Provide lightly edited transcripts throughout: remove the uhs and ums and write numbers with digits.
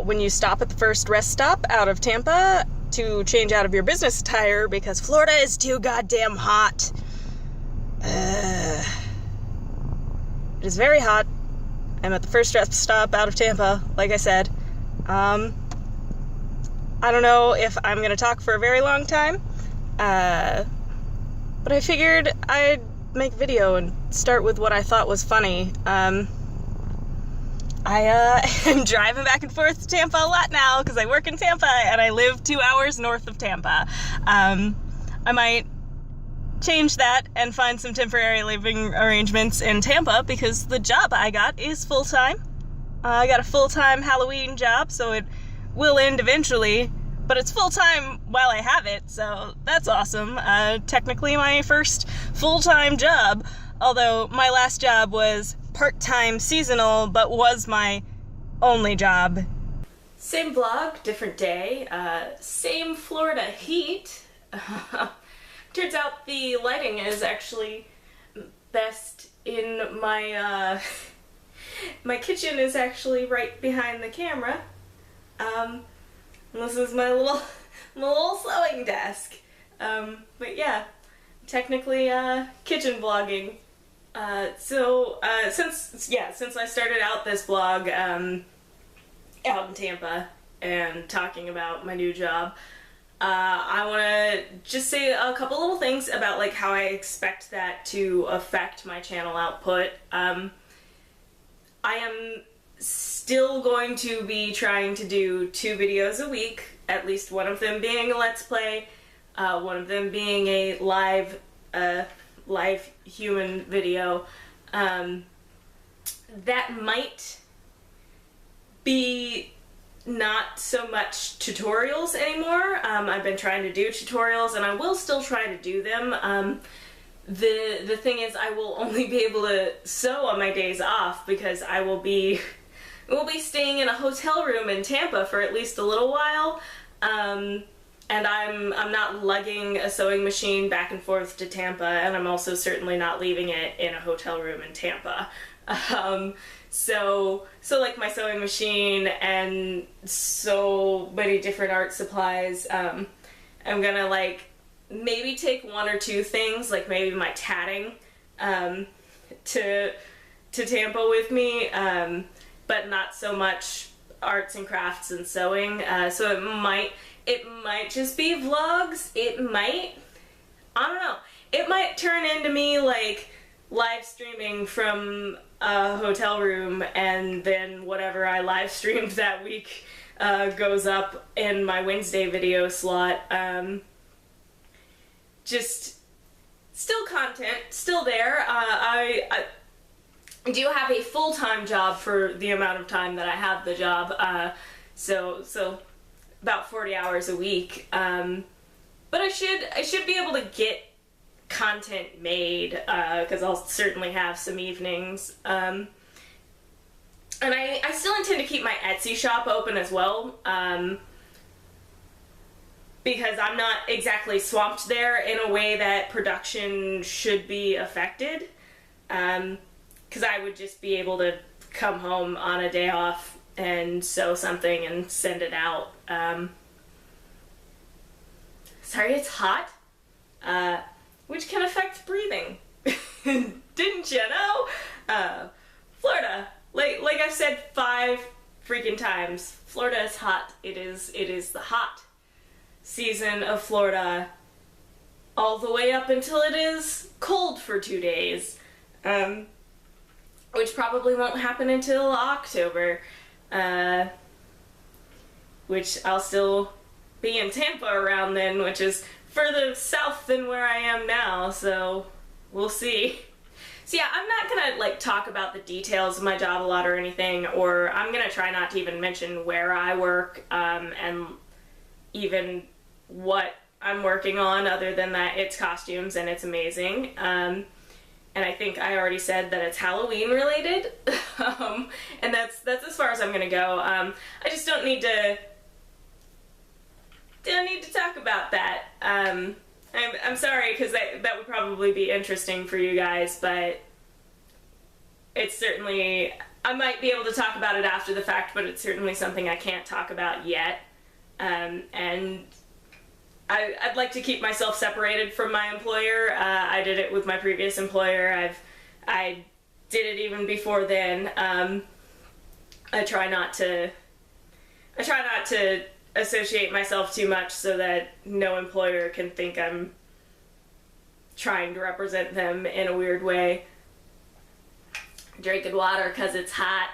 when you stop at the first rest stop out of Tampa to change out of your business attire because Florida is too goddamn hot. It is very hot. I'm at the first rest stop out of Tampa, like I said. I don't know if I'm going to talk for a very long time, but I figured I'd make a video and start with what I thought was funny. I am driving back and forth to Tampa a lot now because I work in Tampa and I live 2 hours north of Tampa. I might change that and find some temporary living arrangements in Tampa because the job I got is full-time. I got a full-time Halloween job, so it will end eventually, but it's full-time while I have it, so that's awesome. Technically my first full-time job, although my last job was part-time seasonal, but was my only job. Same vlog, different day, same Florida heat. Turns out the lighting is actually best in my, my kitchen is actually right behind the camera. This is my little sewing desk. But yeah, technically, kitchen vlogging. Since I started out this vlog, out in Tampa and talking about my new job, I want to just say a couple little things about like how I expect that to affect my channel output. I am still going to be trying to do 2 videos a week, at least one of them being a Let's Play, one of them being a live human video. That might be not so much tutorials anymore. I've been trying to do tutorials and I will still try to do them. The thing is I will only be able to sew on my days off because I will be staying in a hotel room in Tampa for at least a little while. And I'm not lugging a sewing machine back and forth to Tampa, and I'm also certainly not leaving it in a hotel room in Tampa. So like my sewing machine and so many different art supplies, I'm gonna like maybe take 1 or 2 things, like maybe my tatting, to Tampa with me, but not so much arts and crafts and sewing. So it might just be vlogs. I don't know. It might turn into me like live streaming from a hotel room, and then whatever I live streamed that week goes up in my Wednesday video slot. Just still content, still there. I do have a full-time job for the amount of time that I have the job, so about 40 hours a week. But I should be able to get content made, because I'll certainly have some evenings. And I still intend to keep my Etsy shop open as well, because I'm not exactly swamped there in a way that production should be affected. Because I would just be able to come home on a day off and sew something and send it out. Sorry, it's hot, which can affect breathing. Didn't you know? Florida, like I've said 5 freaking times, Florida is hot. It is the hot season of Florida all the way up until it is cold for 2 days. Which probably won't happen until October, which I'll still be in Tampa around then, which is further south than where I am now, so we'll see. So yeah, I'm not gonna like talk about the details of my job a lot or anything, or I'm gonna try not to even mention where I work, and even what I'm working on, other than that it's costumes and it's amazing. And I think I already said that it's Halloween related, and that's as far as I'm gonna go. I just don't need to talk about that. I'm sorry, because that would probably be interesting for you guys, but it's certainly I might be able to talk about it after the fact, but it's certainly something I can't talk about yet. And I'd like to keep myself separated from my employer. I did it with my previous employer. I did it even before then. I try not to associate myself too much so that no employer can think I'm trying to represent them in a weird way. Drinking water because it's hot.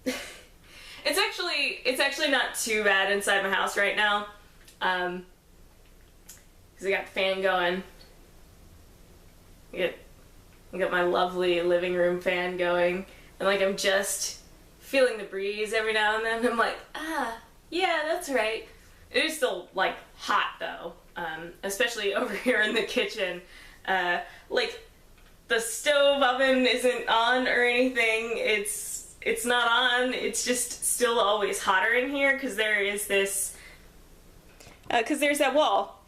It's actually not too bad inside my house right now, because I got the fan going. I got my lovely living room fan going, and like I'm just feeling the breeze every now and then. I'm like, yeah, that's right. It is still like hot though, especially over here in the kitchen. Like the stove oven isn't on or anything. It's not on. It's just still always hotter in here because there is this. Because there's that wall.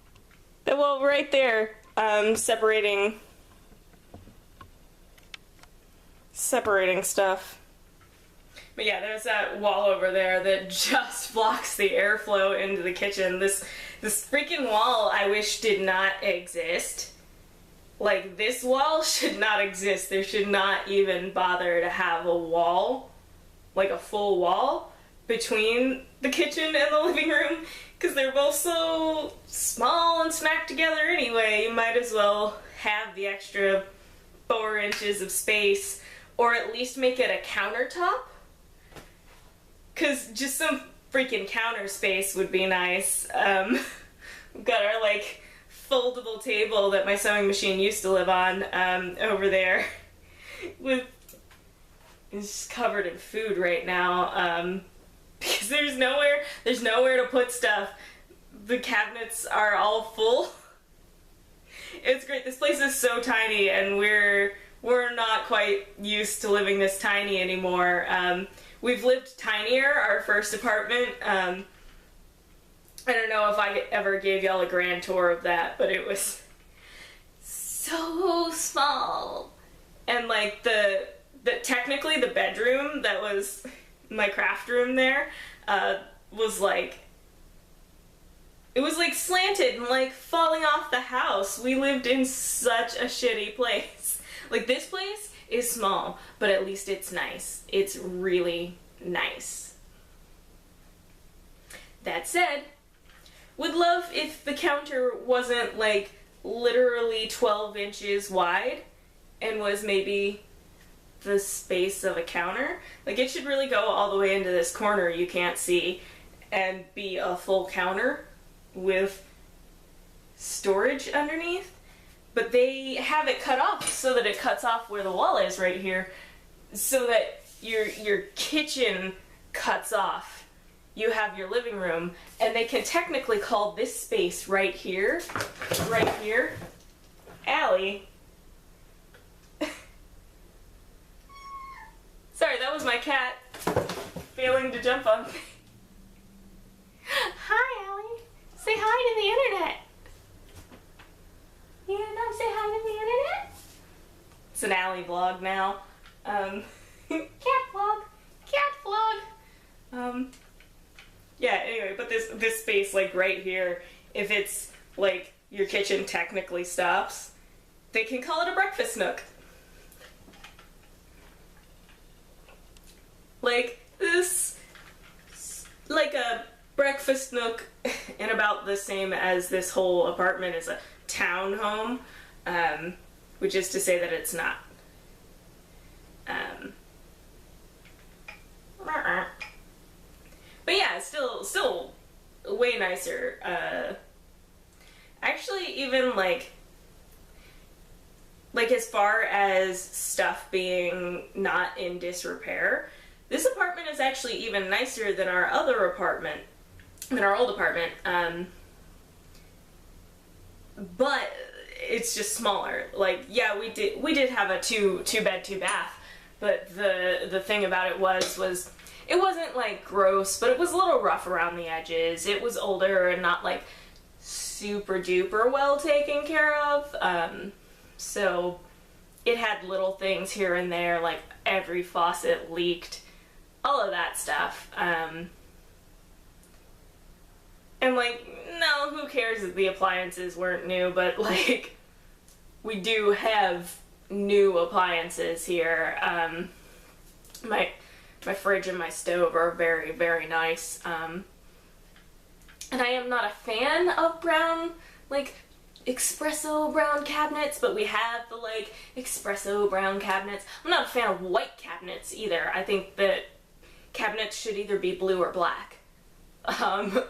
That wall right there, separating stuff. But yeah, there's that wall over there that just blocks the airflow into the kitchen. This freaking wall I wish did not exist. Like, this wall should not exist. There should not even bother to have a wall, like a full wall, between the kitchen and the living room, because they're both so small and smacked together anyway. You might as well have the extra 4 inches of space, or at least make it a countertop. Because just some freaking counter space would be nice. We've got our, like, foldable table that my sewing machine used to live on, over there. It's just covered in food right now, because there's nowhere to put stuff. The cabinets are all full. It's great. This place is so tiny, and we're not quite used to living this tiny anymore. We've lived tinier, our first apartment. I don't know if I ever gave y'all a grand tour of that, but it was so small. And like technically the bedroom that was my craft room there, was like, it was like slanted and like falling off the house. We lived in such a shitty place. Like, this place is small, but at least it's nice. It's really nice. That said, would love if the counter wasn't like literally 12 inches wide and was maybe the space of a counter. Like, it should really go all the way into this corner you can't see and be a full counter with storage underneath. But they have it cut off so that it cuts off where the wall is right here, so that your kitchen cuts off. You have your living room, and they can technically call this space right here, alley. Sorry, that was my cat failing to jump on me. Hi, Allie. Say hi to the internet. You gonna come say hi to the internet? It's an Allie vlog now. Cat vlog. Yeah, anyway, but this space, like, right here, if it's, like, your kitchen technically stops, they can call it a breakfast nook. Like, this, like a breakfast nook, and about the same as this whole apartment is a townhome, which is to say that it's not. But yeah, still way nicer. Actually, even like as far as stuff being not in disrepair, this apartment is actually even nicer than our other apartment, than our old apartment. But it's just smaller. Like, yeah, we did have a two bed, 2 bath, but the thing about it was it wasn't like gross, but it was a little rough around the edges. It was older and not like super duper well taken care of. So it had little things here and there, like every faucet leaked, all of that stuff. And like, no, who cares if the appliances weren't new, but like, we do have new appliances here. My fridge and my stove are very, very nice. And I am not a fan of brown, like, espresso brown cabinets, but we have the, like, espresso brown cabinets. I'm not a fan of white cabinets either. I think that cabinets should either be blue or black. I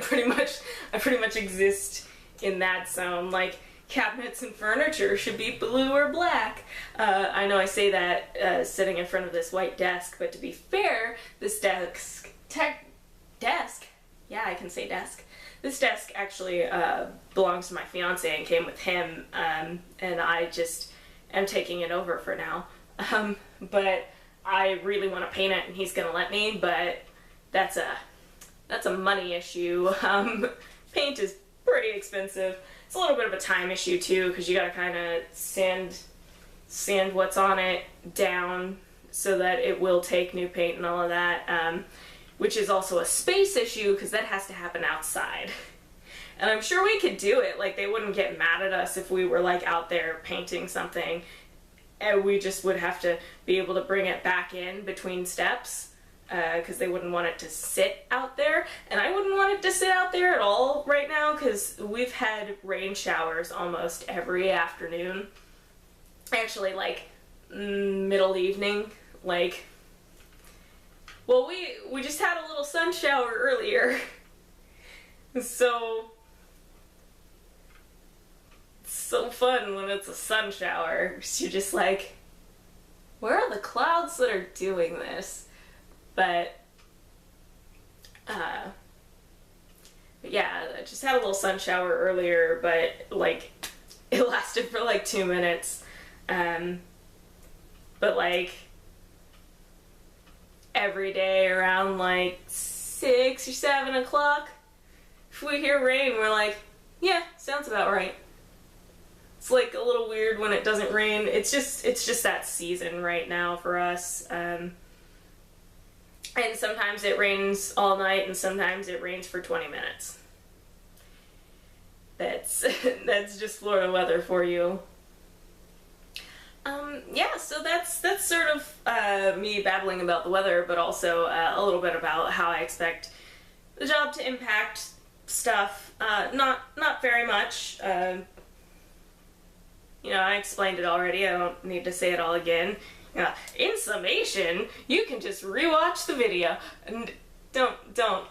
pretty much exist in that zone. Like, cabinets and furniture should be blue or black. I know I say that sitting in front of this white desk, but to be fair, this desk, yeah, I can say desk. This desk actually belongs to my fiance and came with him, and I just am taking it over for now. But I really want to paint it, and he's gonna let me, but that's a money issue. Paint is pretty expensive. It's a little bit of a time issue too, because you gotta kind of sand what's on it down so that it will take new paint and all of that, which is also a space issue because that has to happen outside. And I'm sure we could do it, like they wouldn't get mad at us if we were like out there painting something, and we just would have to be able to bring it back in between steps. Because they wouldn't want it to sit out there, and I wouldn't want it to sit out there at all right now because we've had rain showers almost every afternoon. Actually, like middle evening, like, well, we just had a little sun shower earlier, so it's so fun when it's a sun shower. You're just like, where are the clouds that are doing this? But yeah, I just had a little sun shower earlier, but like it lasted for like 2 minutes. But like every day around like 6 or 7 o'clock, if we hear rain, we're like, yeah, sounds about right. It's like a little weird when it doesn't rain. It's just that season right now for us. And sometimes it rains all night, and sometimes it rains for 20 minutes. That's just Florida weather for you. Yeah, so that's sort of me babbling about the weather, but also a little bit about how I expect the job to impact stuff. Not very much. You know, I explained it already. I don't need to say it all again. In summation, you can just rewatch the video. And don't.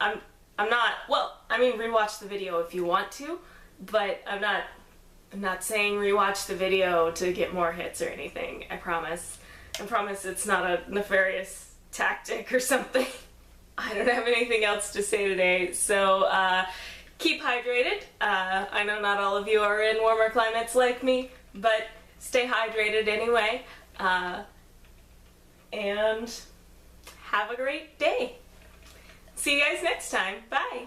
I'm not. Well, I mean, rewatch the video if you want to, but I'm not saying rewatch the video to get more hits or anything. I promise. I promise it's not a nefarious tactic or something. I don't have anything else to say today, so keep hydrated. I know not all of you are in warmer climates like me, but stay hydrated anyway. And have a great day. See you guys next time. Bye.